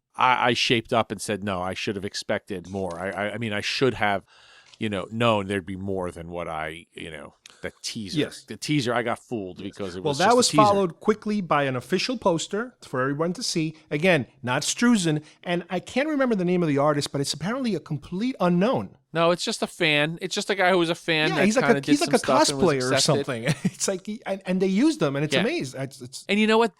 shaped up and said, no, I should have expected more. I mean, I should have, known there'd be more than what the teaser. Yes. The teaser, I got fooled because it was that just was a teaser. followed quickly by an official poster for everyone to see. Again, not Struzen, and I can't remember the name of the artist, but it's apparently a complete unknown. No, it's just a fan. It's just a guy who was a fan. Yeah, that he's like a cosplayer or accepted. something. It's like, and they used them, and it's amazing. It's And you know what?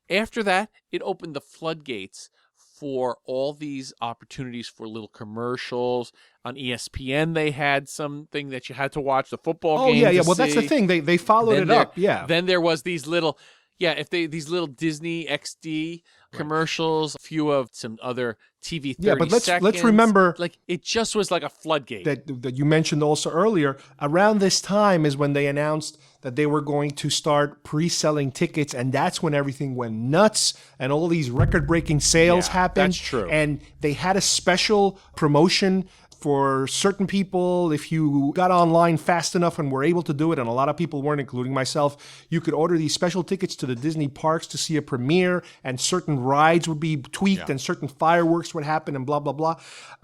After that, it opened the floodgates for all these opportunities for little commercials. On ESPN, they had something that you had to watch, the football game. Oh, yeah. to Well, that's the see. thing. They followed it up. Yeah. Then there was these little, these little Disney XD commercials, a few of some other TV 30 but let's seconds. remember, like, it just was like a floodgate. that you mentioned also earlier. Around this time is when they announced that they were going to start pre-selling tickets, and that's when everything went nuts and all these record-breaking sales happened. That's true. And they had a special promotion for certain people. If you got online fast enough and were able to do it, and a lot of people weren't, including myself, you could order these special tickets to the Disney parks to see a premiere, and certain rides would be tweaked and certain fireworks would happen and blah, blah, blah.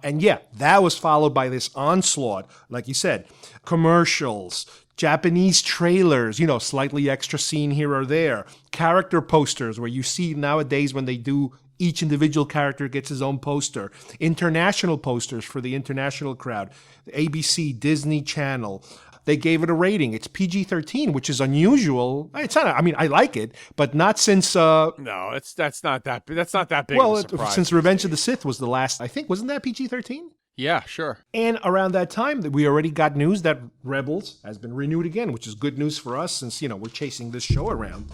And that was followed by this onslaught, like you said, commercials, Japanese trailers, slightly extra scene here or there, character posters where you see nowadays when they do each individual character gets his own poster. International posters for the international crowd. ABC, Disney Channel. They gave it a rating. It's PG-13, which is unusual. It's not. I mean, I like it, but not since. No, that's not that big. That's not that big. Well, of a surprise since Revenge of the Sith was the last. I think wasn't that PG-13? Yeah, sure. And around that time, we already got news that Rebels has been renewed again, which is good news for us since we're chasing this show around.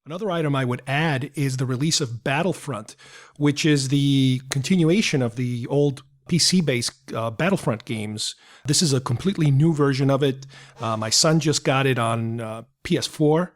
Another item I would add is the release of Battlefront, which is the continuation of the old PC-based Battlefront games. This is a completely new version of it. My son just got it on PS4,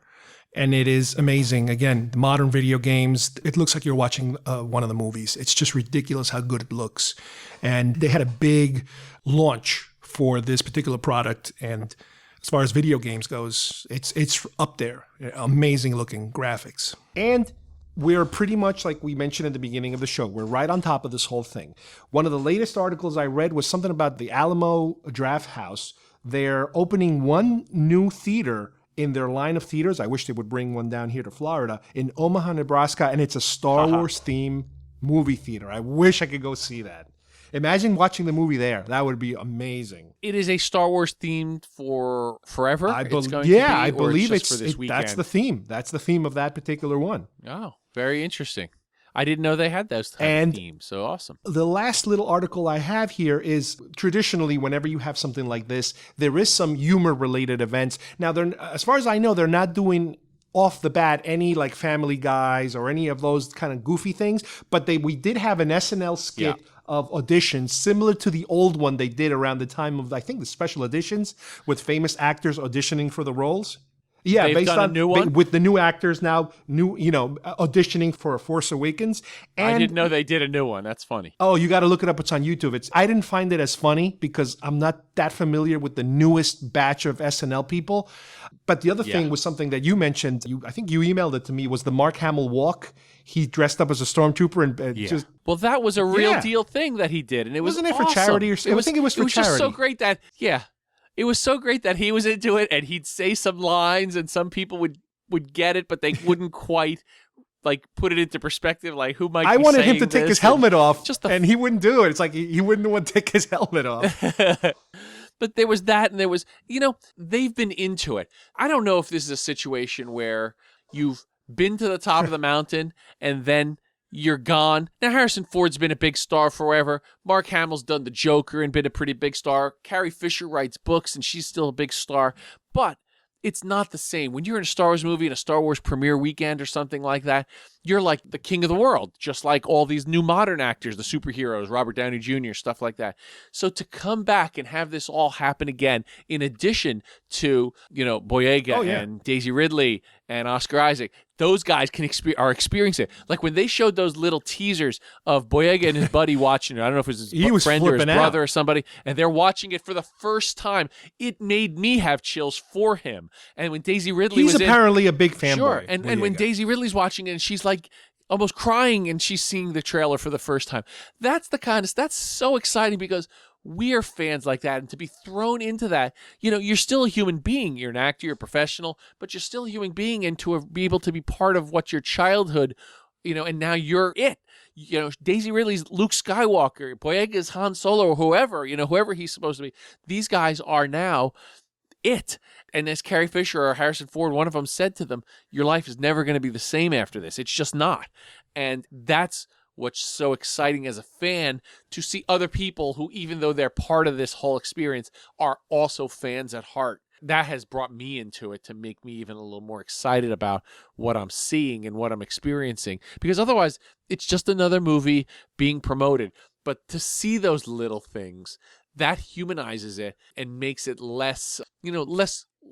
and it is amazing. Again, modern video games. It looks like you're watching one of the movies. It's just ridiculous how good it looks. And they had a big launch for this particular product, and as far as video games goes, it's up there. Amazing looking graphics. And we're pretty much, like we mentioned at the beginning of the show, we're right on top of this whole thing. One of the latest articles I read was something about the Alamo Draft House. They're opening one new theater in their line of theaters. I wish they would bring one down here to Florida, in Omaha, Nebraska, and it's a Star Wars themed movie theater. I wish I could go see that. Imagine watching the movie there. That would be amazing. It is a Star Wars themed for forever. I It's going believe. to be, I or believe just for this weekend? that's the theme. That's the theme of that particular one. Oh, very interesting. I didn't know they had those type of themes. So awesome. The last little article I have here is traditionally, whenever you have something like this, there is some humor-related events. Now, as far as I know, they're not doing off the bat any like Family Guys or any of those kind of goofy things, but we did have an SNL skit of auditions similar to the old one they did around the time of, I think, the special editions with famous actors auditioning for the roles. Yeah, They've based done on a new one? with the new actors now, auditioning for Force Awakens. And I didn't know they did a new one. That's funny. oh, you got to look it up. It's on YouTube. I didn't find it as funny because I'm not that familiar with the newest batch of SNL people. But the other thing was something that you mentioned. I think you emailed it to me. Was the Mark Hamill walk? He dressed up as a stormtrooper and just. Well, that was a real deal thing that he did, and it was Wasn't it for awesome. charity or something? I think it was for charity. Just so great that it was so great that he was into it, and he'd say some lines, and some people would get it, but they wouldn't quite like put it into perspective. Like, who might? I be wanted him saying to take this? his helmet off, Just and he wouldn't do it. It's like he wouldn't want to take his helmet off. But there was that, and there was, they've been into it. I don't know if this is a situation where you've been to the top of the mountain and then you're gone. Now, Harrison Ford's been a big star forever. Mark Hamill's done the Joker and been a pretty big star. Carrie Fisher writes books, and she's still a big star. But it's not the same. When you're in a Star Wars movie, in a Star Wars premiere weekend or something like that, you're like the king of the world, just like all these new modern actors, the superheroes, Robert Downey Jr., stuff like that. So to come back and have this all happen again, in addition to, Boyega and Daisy Ridley and Oscar Isaac, those guys are experiencing it. Like when they showed those little teasers of Boyega and his buddy watching it, I don't know if it was his friend or his brother or somebody, and they're watching it for the first time, it made me have chills for him. And when Daisy Ridley He's apparently a big fanboy. Sure, and when Daisy Ridley's watching it and she's like almost crying and she's seeing the trailer for the first time, that's so exciting because we are fans like that, and to be thrown into that, you're still a human being. You're an actor, you're a professional, but you're still a human being, and to be able to be part of what your childhood, and now you're it. Daisy Ridley's Luke Skywalker, Boyega's Han Solo, or whoever he's supposed to be. These guys are now it. And as Carrie Fisher or Harrison Ford, one of them said to them, your life is never going to be the same after this. It's just not. And that's what's so exciting as a fan, to see other people who, even though they're part of this whole experience, are also fans at heart. That has brought me into it to make me even a little more excited about what I'm seeing and what I'm experiencing. Because otherwise, it's just another movie being promoted. But to see those little things, that humanizes it and makes it less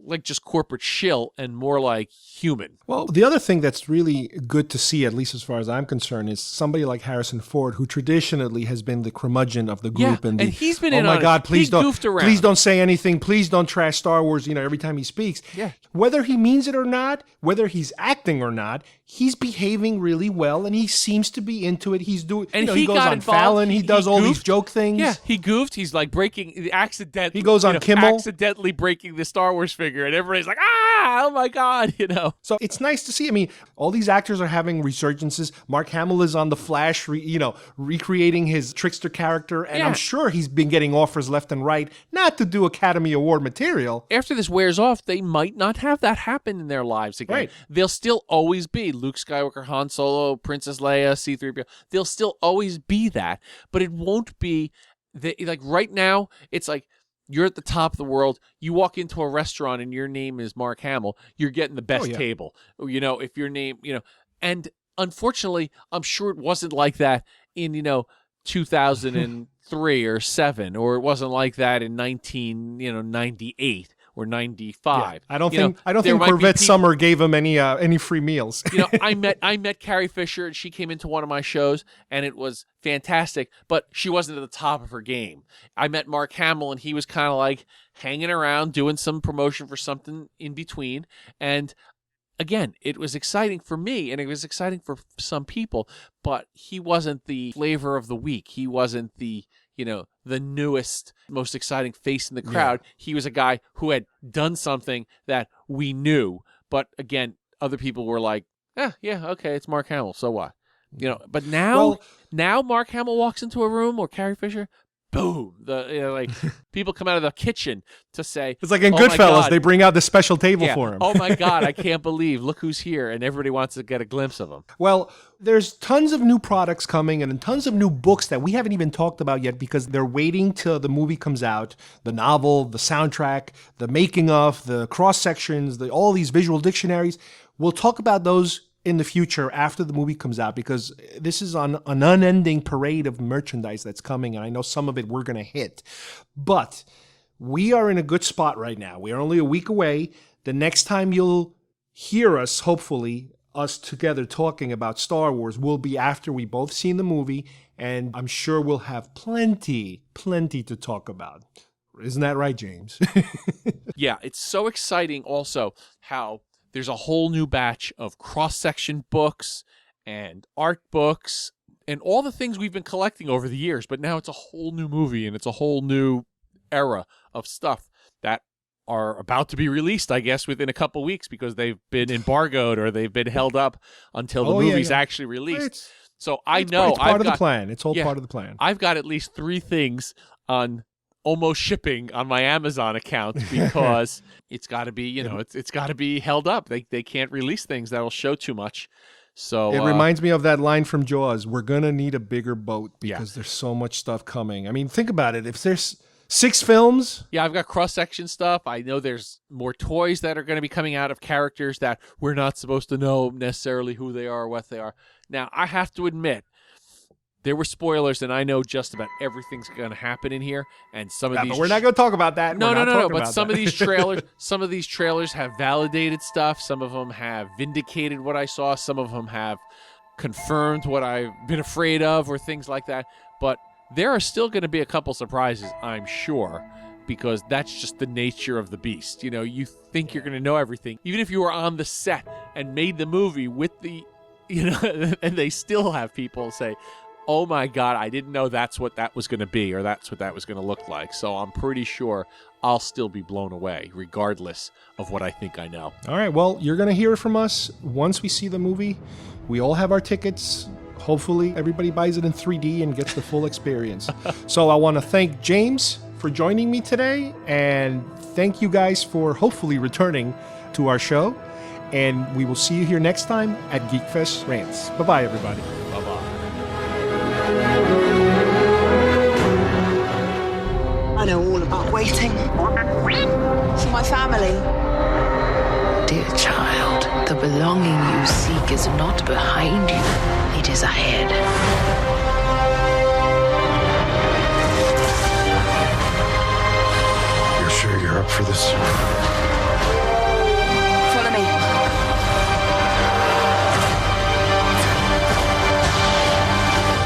like just corporate shill and more like human. Well, the other thing that's really good to see, at least as far as I'm concerned, is somebody like Harrison Ford, who traditionally has been the curmudgeon of the group. And he's been oh in my on God, it. please He don't say anything. Please don't trash Star Wars, every time he speaks. Yeah. Whether he means it or not, whether he's acting or not, he's behaving really well, and he seems to be into it. He's doing, and he goes got on involved. Fallon, he does all goofed. these joke things. Yeah, he goofed. He's like accidentally. He goes on Kimmel. Accidentally breaking the Star Wars figure, and everybody's like, oh my God, So it's nice to see. I mean, all these actors are having resurgences. Mark Hamill is on The Flash, recreating his trickster character, and I'm sure he's been getting offers left and right, not to do Academy Award material. After this wears off, they might not have that happen in their lives again. Right. They'll still always be Luke Skywalker, Han Solo, Princess Leia, C-3PO. They'll still always be that, but it won't be like right now. It's like, you're at the top of the world. You walk into a restaurant and your name is Mark Hamill. You're getting the best table. If your name, and unfortunately, I'm sure it wasn't like that in, 2003 or 7, or it wasn't like that in 1998 or 95. Yeah. I don't think Corvette Summer gave him any free meals. I met Carrie Fisher, and she came into one of my shows, and it was fantastic, but she wasn't at the top of her game. I met Mark Hamill, and he was kind of like hanging around doing some promotion for something in between. And again, it was exciting for me, and it was exciting for some people, but he wasn't the flavor of the week. He wasn't the the newest, most exciting face in the crowd. Yeah. He was a guy who had done something that we knew. But again, other people were like, yeah, okay, it's Mark Hamill, so what? But now Mark Hamill walks into a room, or Carrie Fisher, boom, like people come out of the kitchen to say, it's like in "Oh my Goodfellas, God." they bring out the special table for him. Oh my God, I can't believe, look who's here, and everybody wants to get a glimpse of him. Well, there's tons of new products coming and tons of new books that we haven't even talked about yet because they're waiting till the movie comes out, the novel, the soundtrack, the making of, the cross sections, all these visual dictionaries. We'll talk about those in the future after the movie comes out, because this is on an unending parade of merchandise that's coming, and I know some of it we're going to hit. But we are in a good spot right now. We are only a week away. The next time you'll hear us, hopefully, us together talking about Star Wars will be after we both seen the movie, and I'm sure we'll have plenty to talk about. Isn't that right, James? Yeah, it's so exciting also how there's a whole new batch of cross-section books and art books and all the things we've been collecting over the years, but now it's a whole new movie and it's a whole new era of stuff that are about to be released, I guess, within a couple weeks because they've been embargoed or they've been held up until the movie's actually released. So I know it's part of the plan. It's all part of the plan. I've got at least 3 things on almost shipping on my Amazon account because it's got to be, it's got to be held up. They can't release things that'll show too much. So it reminds me of that line from Jaws. We're going to need a bigger boat because there's so much stuff coming. I mean, think about it. If there's 6 films. Yeah, I've got cross-section stuff. I know there's more toys that are going to be coming out of characters that we're not supposed to know necessarily who they are or what they are. Now, I have to admit, there were spoilers, and I know just about everything's going to happen in here. And some of these, but we're not going to talk about that. No. But some of these trailers have validated stuff. Some of them have vindicated what I saw. Some of them have confirmed what I've been afraid of, or things like that. But there are still going to be a couple surprises, I'm sure, because that's just the nature of the beast. You think you're going to know everything, even if you were on the set and made the movie with the, and they still have people say, oh my God, I didn't know that's what that was going to be, or that's what that was going to look like. So I'm pretty sure I'll still be blown away, regardless of what I think I know. All right, well, you're going to hear it from us once we see the movie. We all have our tickets. Hopefully, everybody buys it in 3D and gets the full experience. So I want to thank James for joining me today, and thank you guys for hopefully returning to our show. And we will see you here next time at GeekFest Rants. Bye-bye, everybody. Bye-bye. I know all about waiting for my family. Dear child, the belonging you seek is not behind you, it is ahead. You're sure you're up for this? Follow me.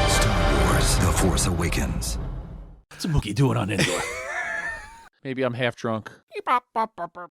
Star Wars: The Force Awakens. What's a Mookie doing on Endor? Maybe I'm half drunk.